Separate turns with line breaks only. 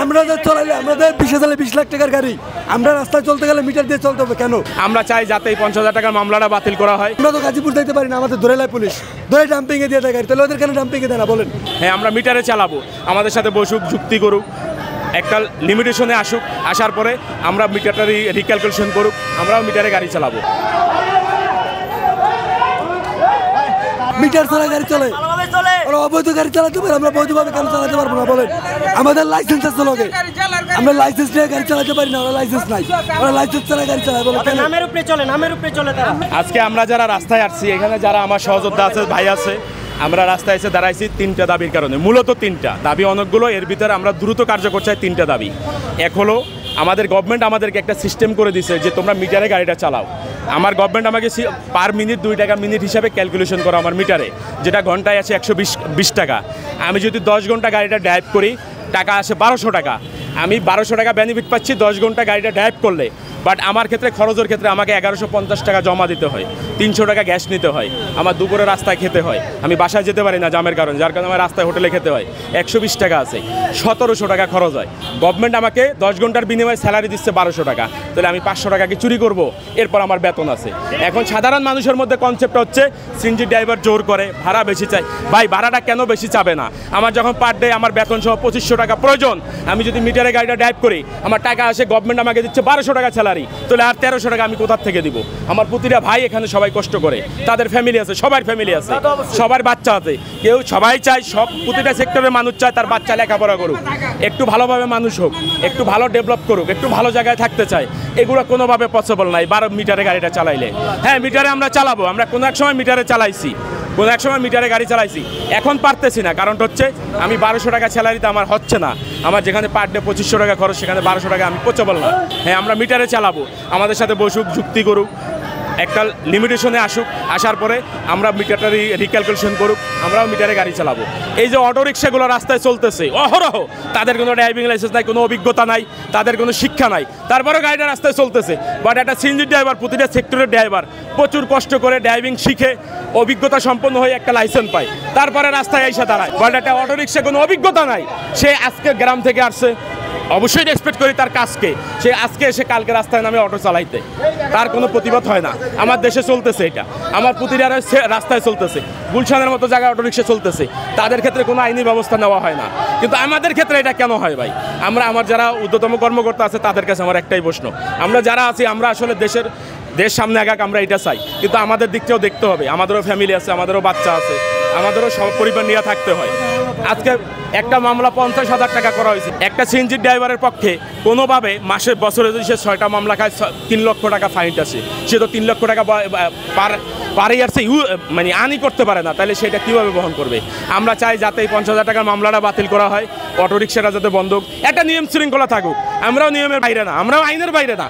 আমরা চলাইলে আমাদের 20 লাখ টাকার গাড়ি, আমরা রাস্তায় চলতে গেলে মিটার দিয়ে চলতে হবে কেন?
আমরা চাই যাতে এই 50,000 টাকার মামলাটা বাতিল করা হয়।
আমরা তো গাজীপুর যাইতে পারি না, আমাদের ধরে লাই পুলিশ, ধরে ডাম্পিং এ দিয়ে দেয় গাড়ি, তাহলে ওদের কেন ডাম্পিং এ দেয় না বলেন?
হ্যাঁ, আমরা মিটারে চালাবো, আমাদের সাথে বসুক, যুক্তি করুক, একটা লিমিটেশনে আসুক, আসার পরে আমরা মিটারটা রিক্যালকুলেশন করুক, আমরাও মিটারে গাড়ি চালাবো।
মিটার ছাড়া গাড়ি চলে, ওরা অবৈধ গাড়ি চালাতে পারে, আমরা বৈধভাবে কেন চালাতে পারবো না বলেন? আমাদের লাইসেন্স আছে লোকে, আমরা লাইসেন্স নিয়ে গাড়ি চালাতে পারি না, ওরা লাইসেন্স নাই, ওরা লাইসেন্স ছাড়া গাড়ি চালায় বলে কেন?
নামের উপরে চলে তারা।
আজকে আমরা যারা রাস্তায় আসছি, এখানে যারা আমার সহযোদ্ধা আছে, ভাই আছে, আমরা রাস্তায় এসে দাঁড়াইছি 3টা দাবির কারণে। মূলত 3টা দাবি, অনেকগুলো, এর ভিতরে আমরা দ্রুত কার্যকর চাই 3টা দাবি। এক হলো আমাদের গভর্নমেন্ট আমাদেরকে একটা সিস্টেম করে দিছে যে তোমরা মিটারে গাড়িটা চালাও। আমার গভর্নমেন্ট আমাকে পার মিনিট 2 টাকা মিনিট হিসাবে ক্যালকুলেশন করো আমার মিটারে, যেটা ঘন্টায় আছে 120 টাকা। আমি যদি 10 ঘন্টা গাড়িটা ড্রাইভ করি, টাকা আসে 1200 টাকা। আমি 1200 টাকা বেনিফিট পাচ্ছি 10 ঘন্টা গাড়িটা ড্রাইভ করলে। বাট আমার ক্ষেত্রে খরচের ক্ষেত্রে আমাকে 1150 টাকা জমা দিতে হয়, 300 টাকা গ্যাস নিতে হয়, আমার দুপুরে রাস্তায় খেতে হয়, আমি বাসায় যেতে পারি না জামের কারণে, যার কারণে আমার রাস্তায় হোটেলে খেতে হয়, 120 টাকা আছে, 1700 টাকা খরচ হয়। গভর্নমেন্ট আমাকে 10 ঘন্টার বিনিময়ে স্যালারি দিচ্ছে 1200 টাকা, তাহলে আমি 500 টাকা কি চুরি করব? এরপর আমার বেতন আছে। এখন সাধারণ মানুষের মধ্যে কনসেপ্ট হচ্ছে সিএনজি ড্রাইভার জোর করে ভাড়া বেশি চাই। ভাই, ভাড়াটা কেন বেশি চাবে না? আমার যখন পার ডে আমার বেতন সহ 2500 টাকা প্রয়োজন, আমি যদি মিটারে গাড়িটা ড্রাইভ করি, আমার টাকা আসে, গভর্নমেন্ট আমাকে দিচ্ছে 1200 টাকা স্যালারি, তাহলে আর 1300 টাকা আমি কোথা থেকে দিব? আমার প্রতিটা ভাই এখানে সবাই কষ্ট করে, তাদের ফ্যামিলি আছে, সবার ফ্যামিলি আছে, সবার বাচ্চা আছে, কেউ সবাই চায়, সব প্রতিটা সেক্টরের মানুষ চায় তার বাচ্চা লেখাপড়া করুক, একটু ভালোভাবে মানুষ হোক, একটু ভালো ডেভেলপ করুক, একটু ভালো জায়গায় থাকতে চায়। এগুলো কোনোভাবে পসিবল নাই 12 মিটারে গাড়িটা চালাইলে। হ্যাঁ, মিটারে আমরা চালাবো, আমরা কোনো এক সময় মিটারে চালাইছি, কোনো এক সময় মিটারে গাড়ি চালাইছি, এখন পারতেছি না, কারণটা হচ্ছে আমি 1200 টাকা স্যালারিতে আমার হচ্ছে না, আমার যেখানে পার ডে 2500 টাকা খরচ, সেখানে 1200 টাকা আমি পসিবল না। হ্যাঁ, আমরা মিটারে চালাবো, আমাদের সাথে বসুক, যুক্তি করুক, একটা লিমিটেশনে আসুক, আসার পরে আমরা মিটারটা রিক্যালকুলেশন করুক, আমরাও মিটারে গাড়ি চালাবো। এই যে অটো রিক্সাগুলো রাস্তায় চলতেছে অহরহ, তাদের কোনো ড্রাইভিং লাইসেন্স নাই, কোনো অভিজ্ঞতা নাই, তাদের কোনো শিক্ষা নাই, তারপরেও গাড়িটা রাস্তায় চলতেছে। বাট একটা সিএনজি ড্রাইভার, প্রতিটা সেক্টরের ড্রাইভার প্রচুর কষ্ট করে ড্রাইভিং শিখে অভিজ্ঞতা সম্পন্ন হয়ে একটা লাইসেন্স পায়, তারপরে রাস্তায় এসে দাঁড়ায়। বাট একটা অটো রিক্সা কোনো অভিজ্ঞতা নাই, সে আজকে গ্রাম থেকে আসছে, অবশ্যই রেসপেক্ট করি তার কাজকে, সে আজকে এসে কালকে রাস্তায় নামে অটো চালাইতে, তার কোনো প্রতিবাদ হয় না। আমার দেশে চলতেছে এটা, আমার প্রতিটা রাস্তায় চলতেছে, গুলশানের মতো জায়গায় অটো রিক্সা চলতেছে, তাদের ক্ষেত্রে কোনো আইনি ব্যবস্থা নেওয়া হয় না। কিন্তু আমাদের ক্ষেত্রে এটা কেন হয় ভাই? আমার যারা ঊর্ধ্বতম কর্মকর্তা আছে তাদের কাছে আমার একটাই প্রশ্ন, আমরা যারা আছি, আমরা আসলে দেশ সামনে আগাক, আমরা এটা চাই, কিন্তু আমাদের দিকটাও দেখতে হবে, আমাদেরও ফ্যামিলি আছে, আমাদেরও বাচ্চা আছে, আমাদেরও সব পরিবার নিয়ে থাকতে হয়। আজকে একটা মামলা 50,000 টাকা করা হয়েছে, একটা সিএনজি ড্রাইভারের পক্ষে কোনোভাবে বছরে যদি সে 6টা মামলা খায়, 3 লক্ষ টাকা ফাইন আছে, সে তো 3 লক্ষ টাকা পার ইয়ার্সে মানে আনি করতে পারে না, তাহলে সেটা কীভাবে বহন করবে? আমরা চাই যাতে এই 50,000 টাকার মামলাটা বাতিল করা হয়, অটো রিক্সাটা যাতে বন্ধ, একটা নিয়ম শৃঙ্খলা থাকুক, আমরাও নিয়মের বাইরে না, আমরাও আইনের বাইরে না।